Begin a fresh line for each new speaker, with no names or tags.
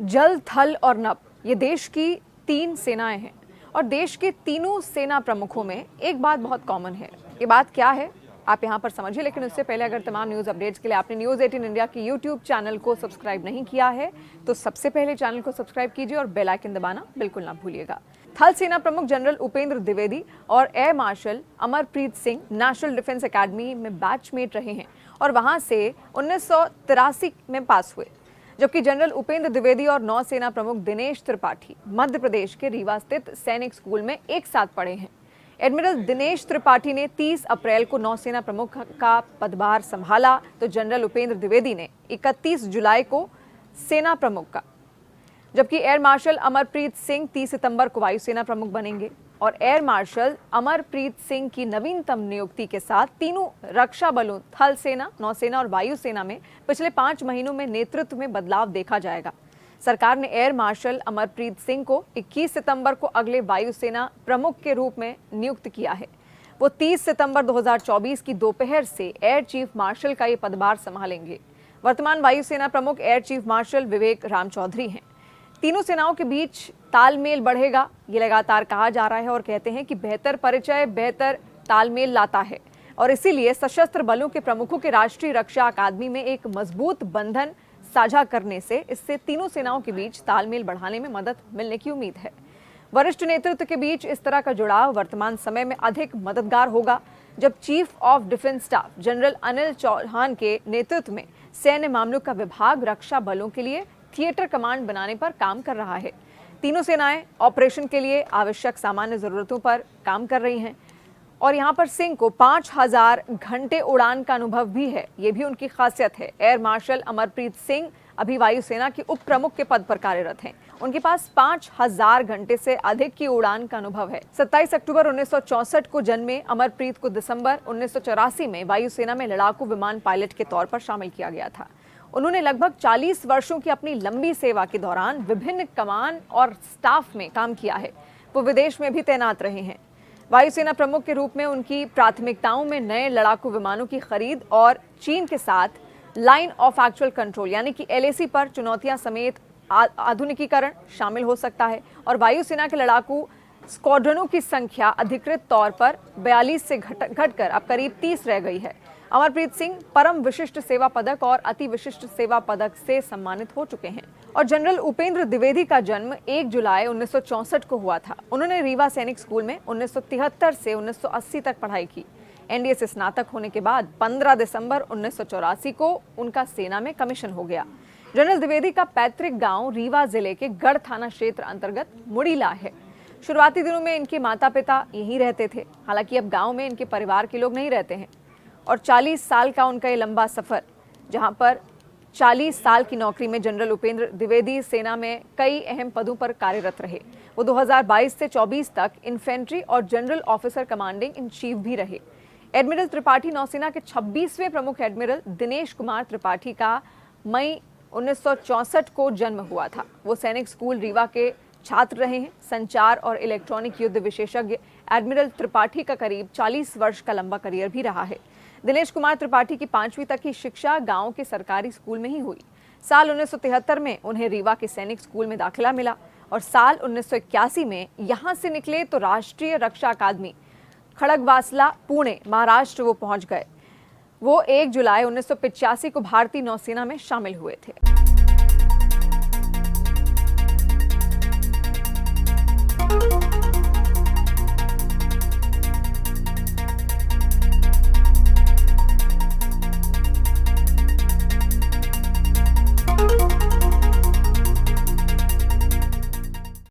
जल, थल और नभ ये देश की 3 सेनाएं हैं और देश के तीनों सेना प्रमुखों में एक बात बहुत कॉमन है। ये बात क्या है आप यहाँ पर समझिए, लेकिन उससे पहले अगर तमाम न्यूज़ अपडेट्स के लिए आपने न्यूज़ 18 इंडिया की यूट्यूब चैनल को सब्सक्राइब नहीं किया है तो सबसे पहले चैनल को सब्सक्राइब कीजिए और बेल आइकन दबाना बिल्कुल ना भूलिएगा। थल सेना प्रमुख जनरल उपेंद्र द्विवेदी और air marshal Amarpreet Singh national defence academy में बैचमेट रहे हैं और वहां से 1983 में पास हुए, जबकि जनरल उपेंद्र द्विवेदी और नौसेना प्रमुख दिनेश त्रिपाठी मध्य प्रदेश के रीवा स्थित सैनिक स्कूल में एक साथ पढ़े हैं। एडमिरल दिनेश त्रिपाठी ने 30 अप्रैल को नौसेना प्रमुख का पदभार संभाला तो जनरल उपेंद्र द्विवेदी ने 31 जुलाई को सेना प्रमुख का, जबकि एयर मार्शल अमरप्रीत सिंह 30 सितंबर को वायुसेना प्रमुख बनेंगे। और एयर मार्शल अमरप्रीत सिंह की नवीनतम नियुक्ति के साथ तीनों रक्षा बलों थल सेना, नौसेना और वायुसेना में पिछले 5 महीनों में नेतृत्व में बदलाव देखा जाएगा। सरकार ने एयर मार्शल अमरप्रीत सिंह को 21 सितंबर को अगले वायुसेना प्रमुख के रूप में नियुक्त किया है। वो 30 सितंबर 2024 की दोपहर से एयर चीफ मार्शल का ये पदभार संभालेंगे। वर्तमान वायुसेना प्रमुख एयर चीफ मार्शल विवेक राम चौधरी हैं। तीनों सेनाओं के बीच तालमेल बढ़ेगा, ये लगातार कहा जा रहा है और कहते हैं कि बेहतर परिचय बेहतर तालमेल लाता है और इसीलिए सशस्त्र बलों के प्रमुखों के राष्ट्रीय रक्षा अकादमी में एक मजबूत बंधन साझा करने से इससे तीनों सेनाओं के बीच तालमेल बढ़ाने में मदद मिलने की उम्मीद है। वरिष्ठ नेतृत्व के बीच इस तरह का जुड़ाव वर्तमान समय में अधिक मददगार होगा, जब chief of defence staff general Anil Chauhan के नेतृत्व में सैन्य मामलों का विभाग रक्षा बलों के लिए थिएटर कमांड बनाने पर काम कर रहा है। तीनों सेनाएं ऑपरेशन के लिए आवश्यक सामान्य जरूरतों पर काम कर रही हैं और यहाँ पर सिंह को 5000 घंटे उड़ान का अनुभव भी है, ये भी उनकी खासियत है। एयर मार्शल अमरप्रीत सिंह अभी वायुसेना के उप प्रमुख के पद पर कार्यरत हैं। उनके पास 5000 घंटे से अधिक की उड़ान का अनुभव है। 27 अक्टूबर 1964 को जन्मे अमरप्रीत को दिसंबर 1984 में वायुसेना में लड़ाकू विमान पायलट के तौर पर शामिल किया गया था। उन्होंने लगभग 40 वर्षों की अपनी लंबी सेवा के दौरान विभिन्न कमान और स्टाफ में काम किया है। वो विदेश में भी तैनात रहे हैं। वायुसेना प्रमुख के रूप में उनकी प्राथमिकताओं में नए लड़ाकू विमानों की खरीद और चीन के साथ लाइन ऑफ एक्चुअल कंट्रोल यानी कि LAC पर चुनौतियां समेत आधुनिकीकरण शामिल हो सकता है और वायुसेना के लड़ाकू स्क्वाड्रनों की संख्या अधिकृत तौर पर 42 से घटकर अब करीब 30 रह गई है। अमरप्रीत सिंह परम विशिष्ट सेवा पदक और अति विशिष्ट सेवा पदक से सम्मानित हो चुके हैं और जनरल उपेंद्र द्विवेदी का जन्म 1 जुलाई 1964 को हुआ था। उन्होंने रीवा सैनिक स्कूल में 1973 से 1980 तक पढ़ाई की। NDA से स्नातक होने के बाद 15 दिसंबर 1984 को उनका सेना में कमीशन हो गया। जनरल द्विवेदी का पैतृक गांव रीवा जिले के गढ़ थाना क्षेत्र अंतर्गत मुड़ीला है। शुरुआती दिनों में इनके माता पिता यहीं रहते थे, हालांकि अब गाँव में इनके परिवार के लोग नहीं रहते हैं और 40 साल का उनका ये लंबा सफर, जहां पर 40 साल की नौकरी में जनरल उपेंद्र द्विवेदी सेना में कई अहम पदों पर कार्यरत रहे। वो 2022 से 24 तक इन्फेंट्री और general officer commanding in chief भी रहे। एडमिरल त्रिपाठी नौसेना के 26वें प्रमुख एडमिरल दिनेश कुमार त्रिपाठी का मई 1964 को जन्म हुआ था। वो सैनिक स्कूल रीवा के छात्र रहे हैं। संचार और इलेक्ट्रॉनिक युद्ध विशेषज्ञ एडमिरल त्रिपाठी का करीब 40 वर्ष का लंबा करियर भी रहा है। दिनेश कुमार त्रिपाठी की 5वीं तक की शिक्षा गांव के सरकारी स्कूल में ही हुई। साल 1973 में उन्हें रीवा के सैनिक स्कूल में दाखिला मिला और साल 1981 में यहां से निकले तो राष्ट्रीय रक्षा अकादमी खड़गवासला पुणे महाराष्ट्र वो पहुंच गए। वो 1 जुलाई 1985 को भारतीय नौसेना में शामिल हुए थे।